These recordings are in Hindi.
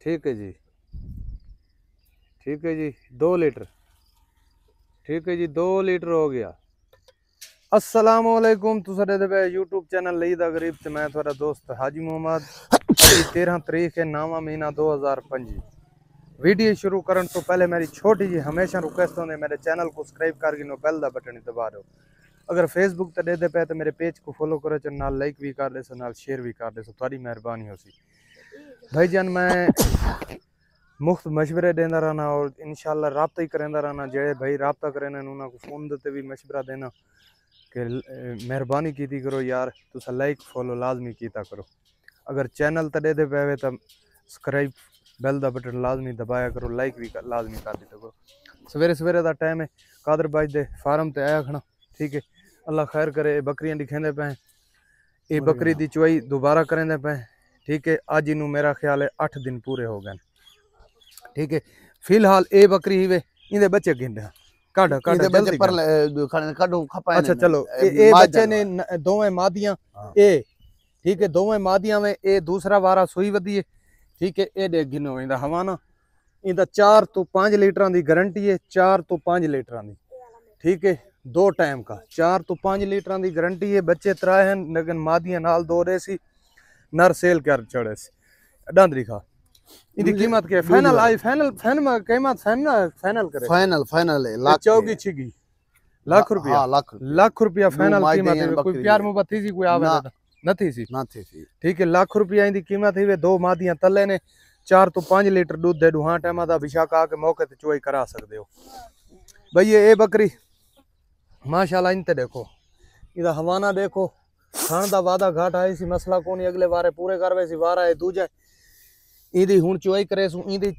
ठीक है जी, ठीक है जी। 2 लीटर, ठीक है जी, 2 लीटर हो गया। अस्सलाम वालेकुम, तुसा दे पे यूट्यूब चैनल लई दा गरीब ते मैं थोड़ा दोस्त हाजी मोहम्मद। अभी 13 तारीख है, 9वां महीना 2025। वीडियो शुरू करने तो पहले मेरी छोटी जी हमेशा रिक्वेस्ट होंदी, मेरे चैनल को सब्सक्राइब करके नो बेल दा बटन दबा दो। अगर फेसबुक ते दे पे तो मेरे पेज को फॉलो करो, च नाल लाइक भी कर दे, नाल शेयर भी कर दे, थोड़ी मेहरबानी होसी। भाईजान मैं मुफ्त मशवरे देना रहना और इंशाल्लाह राब्ता ही करता रहना। जेड़े भाई राब्ता करें उन्होंने को फोन देते भी मशवरा देना कि मेहरबानी की करो यार, तुसा लाइक फॉलो लाजमी कीता करो। अगर चैनल तो दे पे तो सब्सक्राइब बेल दा बटन लाजमी दबाया करो, लाइक भी लाजमी कर दिया करो। सवेरे सवेरे का टाइम है, कादर बाज दे फार्म ते आया खड़ा, ठीक है। अल्लाह खैर करे, बकरियां दिखेंदे पे, ये बकरी दी चुवाई दोबारा करेंदे पे, ठीक है। अज इनू मेरा ख्याल है 8 दिन पूरे हो गए, ठीक है। फिलहाल ये बकरी ही वे इंदे बच्चे गिनदे काढ़ काढ़ जल्दी कर। अच्छा चलो, ये बच्चे ने दोवें मादियां ए, ठीक है, दोवें मादियां में ये दूसरा वारा सुई वधी है, ठीक है। ये देख गिनो इंदा हवाना, इंदा 4 तो 5 लीटर की गारंटी है, 4 तो 5 लीटर की, ठीक है। 2 टाइम का 4 तो 5 लीटर की गारंटी है। बच्चे 3 हैं, लेकिन मादियां नाल 2 रहे सी, नर सेल कर चढ़े सी। डांदरी खा इनकी कीमत क्या है? फाइनल आई, फाइनल फाइनल कीमत फाइनल फाइनल करे, फाइनल फाइनल है लाख चौगी छिगी लाख रुपया, हाँ लाख रुपया फाइनल कीमत है। कोई प्यार मोहब्बत थी कोई आवे ना, नथी सी ना थी सी, ठीक है। लाख रुपया इनकी कीमत है। 2 मादियां तले ने, 4 तो 5 लीटर दूध दे दू। हाँ टाइम दा विशाखा आके मौके ते चुवाई करा सकते हो भाई। ये बकरी माशाल्लाह, इनते देखो, इदा हवाना देखो, खान दा वादा घाट आए सी, मसला को नहीं, अगले वारे पूरे करवे सी। वारा है दूजा इदी हुन चुवाई करे सु। इदी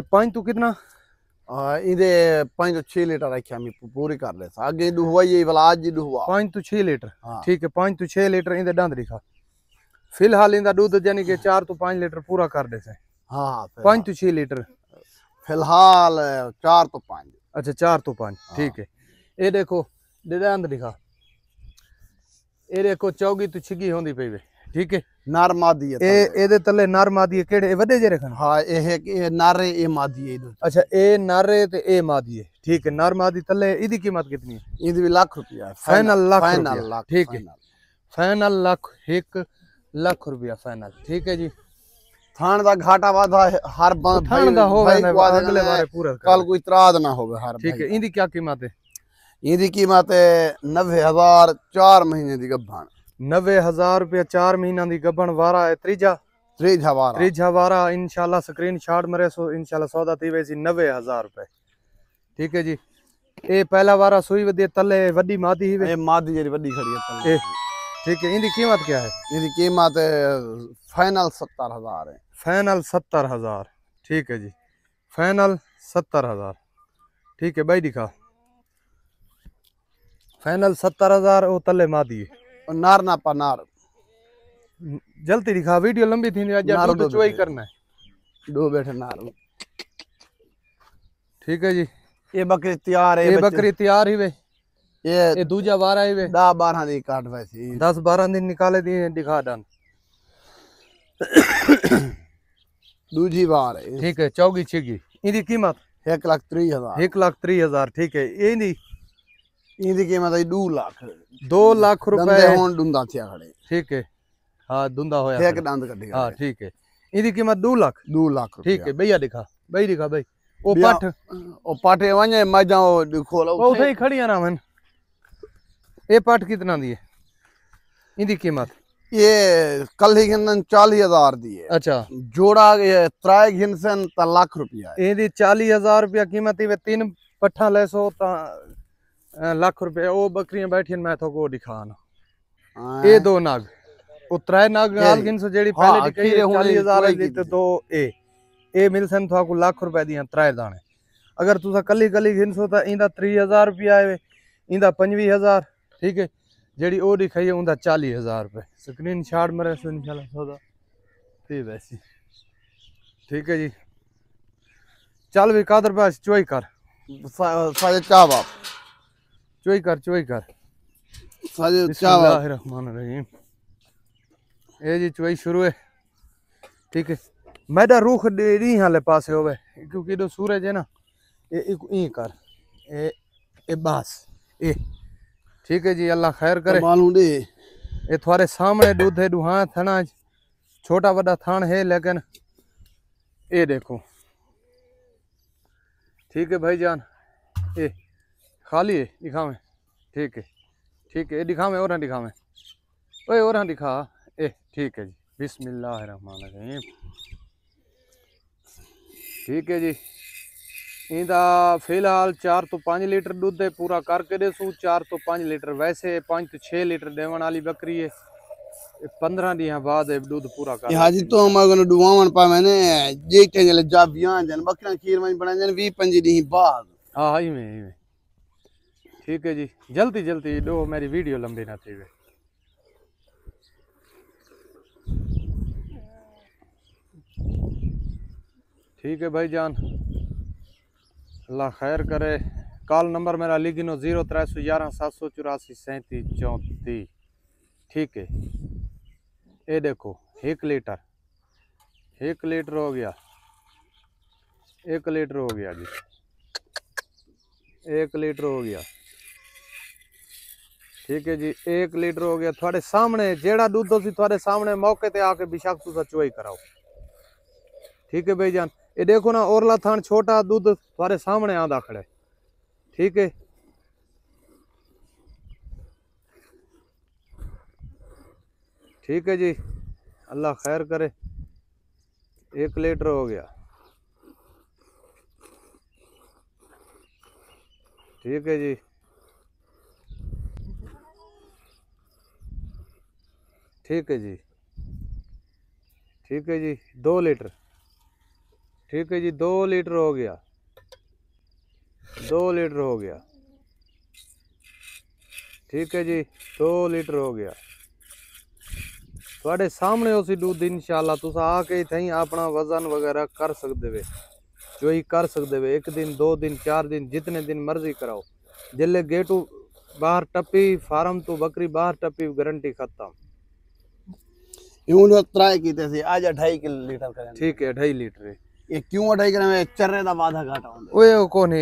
5 तो कितना इदे 5 तो 6 लीटर रखिया मैं पूरी कर ले आगे दुहवा ये वाला आज दुहवा 5 तो 6 लीटर, हाँ। ठीक है। 5 तो 6 लीटर इंदे डांद दिखा। फिलहाल इंदा दूध यानी कि 4 तो 5 लीटर पूरा कर दे से। हाँ 5 तो 6 लीटर फिलहाल 4 तो 5। अच्छा 4 तो 5, ठीक है। ये देखो डांद दिखा, ये देखो चौगी तो छिगी होंदी पई वे, ठीक है। नर मादी है ए तले नर मादी केड़े वडे जे रखन? हाँ ये नारे ये मादी है। अच्छा ए नारे ते ए मादी है, ठीक है। नर मादी तले इदी कीमत कितनी है? इदी भी लाख रुपया है, फाइनल लाख फाइनल रुपया, लाख, ठीक है। फाइनल लाख, 1 लाख रुपया फाइनल, ठीक है जी। थान दा घाटा वादा हर थान दा होवे अगले बारे पूरा कल कोई इतराज ना होवे हर, ठीक है। इदी क्या कीमत है? इदी कीमत है 90,000 4 महीने दी गब्भान। 90,000 रुपया 4 महीना दी गब्बन। वारा है त्रीजा वारा इंशाल्लाह स्क्रीन शॉट मरे सो इंशाल्लाह सौदा थी वैसी 90,000 रुपए, ठीक है जी। ए पहला वारा सुई वदी तले वडी मादी ही वे, ए मादी जेरी वडी खड़ी है तले, ठीक है। इनकी कीमत क्या है? इनकी कीमत फाइनल 70,000 है। फाइनल 70,000, ठीक है जी। फाइनल 70,000, ठीक है भाई दिखा। फाइनल 70,000 वो तले मादी है। नार ना पा नार जल्दी दिखा, वीडियो लंबी थी दूध चुवाई करना है। 2 बैठे नार, ठीक है जी। ये बकरी तैयार है, ये बकरी तैयार ही वे। ये दूजा वारा ही वे 10-12 दिन काट वैसी 10-12 दिन निकाले दिए, दिखा डान दूजी बार है, ठीक है। चौगी छिगी इनकी कीमत 1,30,000, 1,30,000, ठीक है। इनकी कीमत है 2 लाख, 2 लाख रुपए होन डुंदा थिया खड़े, ठीक है। हाँ दुंदा होया एक दंद कटी, हाँ ठीक है। इनकी कीमत 2 लाख, 2 लाख, ठीक है। भैया दिखा, भाई दिखा भाई। ओ पाठे वने मजा खोला उठे ही खड़ी है ना मन। ये पाठ कितना दी है? इनकी कीमत ये कल ही घिन 40,000 दी है। अच्छा जोड़ा ये 3 घिनसन त लाख रुपया है। ये 40,000 रुपया कीमत ही 3 पट्ठा ले सो लाख रुपया। वो बकरियां बैठी मैं तो को दिखाना। ये 2 नाग वो 3 नाग नाल गिन सो जेडी पहले दिखाई 40,000 दी तो 2 ए मिल सन तो लाख रुपया दिया 3 दाने। अगर तुसा कली कली गिन सो तो इंदा 30,000 रुपया है, इंदा 25,000, ठीक है। जेडी ओ दिखाई है उनदा 40,000 रुपए। स्क्रीन शॉट मरे सो इंशाल्लाह सौदा थी वैसी, ठीक है जी। चल भी कादर पास चुवाई कर, साजे चा बाप चुवाई कर साजे चा बाप। बिस्मिल्लाहिर्रहमानिर्रहीम। ये जी चुवाई शुरू है, ठीक है। मैदा रुख डी हाले पासे होवे क्योंकि जो सूरज है ना ये ई कर ये बस ये ठीक है जी। अल्लाह खैर करे। मालूम दे ये तुम्हारे सामने दूध है दुहा थना छोटा बड़ा थान है लेकिन ये देखो ठीक है भाईजान। ये खाली है दिखावे ठीक है ये दिखावे और दिखावे ओए और दिखा ए ठीक है जी। बिस्मिल्लाहिर्रहमानिर्रहीम ठीक है जी। इंदा फिलहाल 4 तो 5 लीटर दूध है पूरा करके देसू 4 तो 5 लीटर वैसे 5 तो 6 लीटर देवन वाली बकरी है 15 दिन बाद दूध पूरा कर हाजी तो हम अगर दुआवन पा मैंने जे के जा बियान जन बकरा खीर में बना जन 20-25 दिन बाद। हाँ इवें ठीक है जी। जल्दी दो मेरी वीडियो लंबी ना थी वे। ठीक है भाईजान अल्लाह खैर करे। कॉल नंबर मेरा लिखिनो 0311 784 37 34 ठीक है। ये देखो 1 लीटर हो गया 1 लीटर हो गया जी 1 लीटर हो गया ठीक है जी। 1 लीटर हो गया थोड़े सामने जेड़ा दूध हो थोड़े सामने मौके ते आके बेशक तुसा चोई कराओ ठीक है भाईजान। ये देखो ना औरला थान छोटा दूध थोड़े सामने आंदा खड़े ठीक है। ठीक है जी अल्लाह खैर करे। 1 लीटर हो गया ठीक है जी। ठीक है जी 2 लीटर ठीक है जी 2 लीटर हो गया 2 लीटर हो गया ठीक है जी 2 लीटर हो गया थोड़े सामने उसी दूध इंशाल्लाह तुस आके थी अपना वजन वगैरह कर सकते वे चोई कर सकते वे 1 दिन 2 दिन 4 दिन जितने दिन मर्जी कराओ जिले गेटू बाहर टपी फार्म तो बकरी बाहर टपी गारंटी खत्म। यूं जो ट्राई कीते थे आज 2.5 लीटर करें ठीक है 2.5 लीटर है। ये क्यों 2.5 करें में चर्रे दा वाधा घाटा होंदा ओए कोनी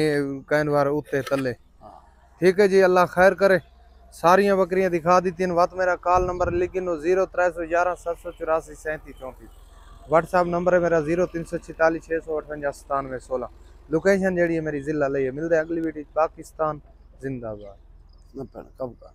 कहन बार उत्ते तले ठीक है जी। अल्लाह खैर करे। सारियां बकरियां दिखा दी तीन बात मेरा कॉल नंबर लिखिनो 0311 784 37 34 व्हाट्सएप नंबर है मेरा 0346 658 97 16 लोकेशन जेडी है मेरी जिला लई है। मिलते अगली वीडियो पाकिस्तान जिंदाबाद। ना कब का